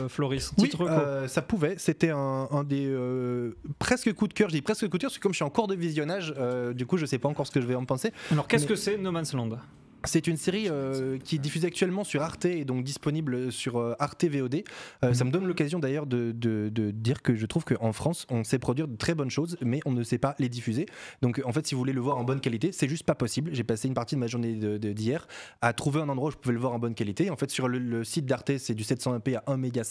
Floris. Oui, Petite reco. ça pouvait. C'était un des presque coups de cœur. Je dis presque coup de cœur parce que comme je suis en cours de visionnage, du coup je sais pas encore ce que je vais en penser. Alors qu'est-ce que c'est No Man's Land? C'est une série qui est diffusée actuellement sur Arte et donc disponible sur Arte VOD. Ça me donne l'occasion d'ailleurs de dire que je trouve qu'en France, on sait produire de très bonnes choses, mais on ne sait pas les diffuser. Donc en fait, si vous voulez le voir en bonne qualité, c'est juste pas possible. J'ai passé une partie de ma journée d'hier à trouver un endroit où je pouvais le voir en bonne qualité. En fait, sur le site d'Arte, c'est du 720p à 1,5 méga.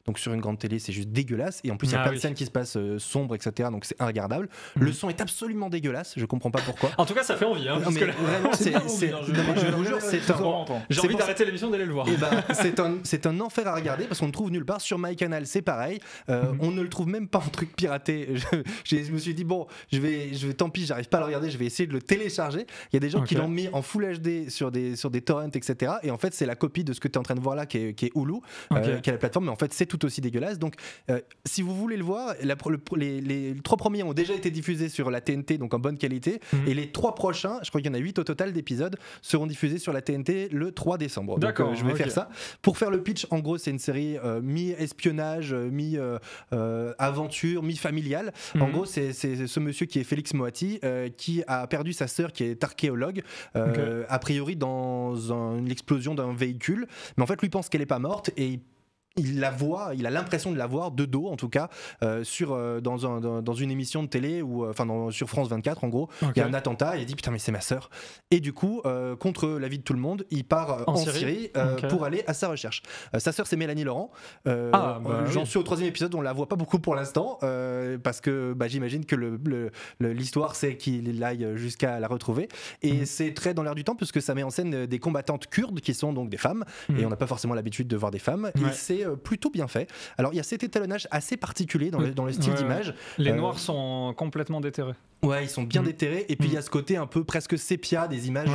Donc sur une grande télé, c'est juste dégueulasse. Et en plus, il y a plein de scènes qui se passent sombres, etc. Donc c'est inregardable. Le son est absolument dégueulasse. Je comprends pas pourquoi. En tout cas, ça fait envie. Hein, parce que vraiment, je vous jure, j'ai envie d'arrêter l'émission d'aller le voir. C'est un enfer à regarder parce qu'on ne trouve nulle part. Sur MyCanal, c'est pareil. On ne le trouve même pas en truc piraté. Je me suis dit, bon, tant pis, j'arrive pas à le regarder, je vais essayer de le télécharger. Il y a des gens qui l'ont mis en Full HD sur des torrents, etc. Et en fait, c'est la copie de ce que tu es en train de voir là, qui est Hulu, qui est la plateforme. Mais en fait, c'est tout aussi dégueulasse. Donc, si vous voulez le voir, les 3 premiers ont déjà été diffusés sur la TNT, donc en bonne qualité. Et les 3 prochains, je crois qu'il y en a 8 au total d'épisodes, seront diffusés sur la TNT le 3 décembre. D'accord, donc je vais faire ça. Pour faire le pitch, en gros, c'est une série mi-espionnage, mi-aventure, mi-familiale. En gros, c'est ce monsieur qui est Félix Moati, qui a perdu sa sœur qui est archéologue, a priori dans l'explosion d'un véhicule. Mais en fait, lui pense qu'elle n'est pas morte et il la voit, il a l'impression de la voir de dos en tout cas dans une émission de télé ou sur France 24 en gros. Il y a un attentat et il dit putain mais c'est ma sœur et du coup contre l'avis de tout le monde il part en Syrie pour aller à sa recherche. Sa sœur c'est Mélanie Laurent. J'en suis au 3e épisode, on la voit pas beaucoup pour l'instant parce que j'imagine que l'histoire c'est qu'il aille jusqu'à la retrouver et c'est très dans l'air du temps puisque ça met en scène des combattantes kurdes qui sont donc des femmes et on n'a pas forcément l'habitude de voir des femmes et c'est plutôt bien fait. Alors il y a cet étalonnage assez particulier dans le style d'image. Les noirs sont complètement déterrés. Ouais, ils sont bien déterrés et puis il y a ce côté un peu presque sépia des images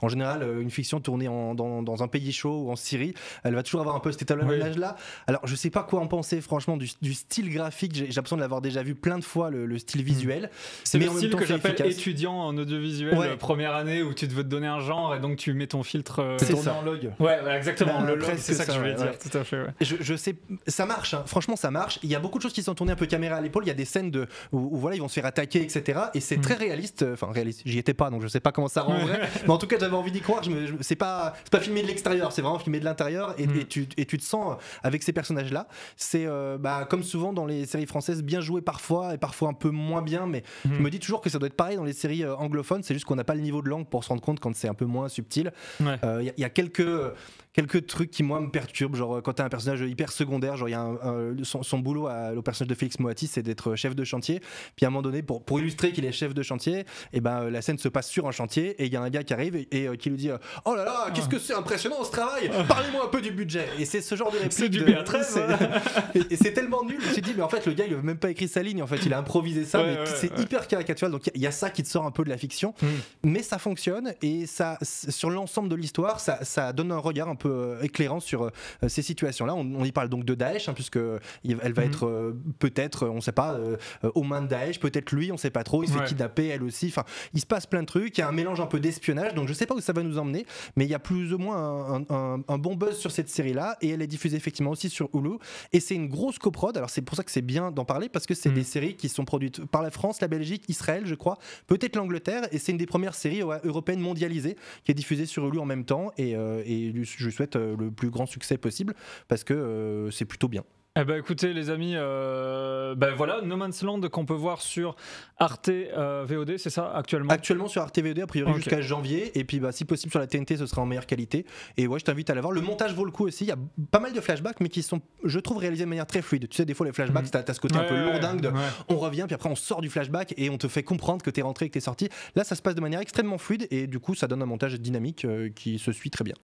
en général une fiction tournée dans un pays chaud ou en Syrie, elle va toujours avoir un peu cet étalonnage là. Alors je sais pas quoi en penser franchement du style graphique, j'ai l'impression de l'avoir déjà vu plein de fois le style visuel. C'est le style que j'appelle étudiant en audiovisuel première année où tu te veux te donner un genre et donc tu mets ton filtre c'est tourné en log. Ouais, exactement, le log, c'est ça que je voulais dire. Tout à fait. Je sais, ça marche, hein. Franchement ça marche. Il y a beaucoup de choses qui sont tournées un peu caméra à l'épaule. Il y a des scènes où voilà ils vont se faire attaquer, etc. Et c'est très réaliste. Enfin réaliste. J'y étais pas, donc je sais pas comment ça rend vrai. Mais en tout cas j'avais envie d'y croire. C'est pas filmé de l'extérieur, c'est vraiment filmé de l'intérieur. Et tu te sens avec ces personnages-là. C'est comme souvent dans les séries françaises, bien joué parfois et parfois un peu moins bien. Mais je me dis toujours que ça doit être pareil dans les séries anglophones. C'est juste qu'on n'a pas le niveau de langue pour se rendre compte quand c'est un peu moins subtil. Il y a quelques trucs qui moi me perturbent, genre quand t'as un personnage hyper secondaire, genre il y a son boulot au personnage de Félix Moati c'est d'être chef de chantier, puis à un moment donné pour illustrer qu'il est chef de chantier et la scène se passe sur un chantier et il y a un gars qui arrive et qui lui dit oh là là qu'est-ce que c'est impressionnant ce travail, parlez-moi un peu du budget, et c'est ce genre de réplique c'est du BA13 et c'est tellement nul. Je me suis dit mais en fait le gars il a même pas écrit sa ligne, en fait il a improvisé ça, c'est hyper caricatural, donc il y a ça qui te sort un peu de la fiction, mais ça fonctionne et ça sur l'ensemble de l'histoire ça donne un regard un peu éclairant sur ces situations-là. On y parle donc de Daesh, puisque elle va être peut-être, on ne sait pas, aux mains de Daesh, peut-être lui, on ne sait pas trop. Il se fait kidnapper, elle aussi. Enfin, il se passe plein de trucs. Il y a un mélange un peu d'espionnage, donc je ne sais pas où ça va nous emmener, mais il y a plus ou moins un bon buzz sur cette série-là, et elle est diffusée effectivement aussi sur Hulu. Et c'est une grosse coprod. Alors c'est pour ça que c'est bien d'en parler, parce que c'est des séries qui sont produites par la France, la Belgique, Israël, je crois, peut-être l'Angleterre, et c'est une des premières séries européennes mondialisées qui est diffusée sur Hulu en même temps. Et je souhaite le plus grand succès possible parce que c'est plutôt bien. Eh ben écoutez les amis, voilà No Man's Land qu'on peut voir sur Arte VOD, c'est ça actuellement sur Arte VOD a priori jusqu'à janvier, et puis si possible sur la TNT ce sera en meilleure qualité, et je t'invite à la voir. Le montage vaut le coup aussi, il y a pas mal de flashbacks mais qui sont je trouve réalisés de manière très fluide. Tu sais des fois les flashbacks t'as ce côté un peu lourdingue de on revient puis après on sort du flashback et on te fait comprendre que t'es rentré et que t'es sorti. Là ça se passe de manière extrêmement fluide et du coup ça donne un montage dynamique qui se suit très bien.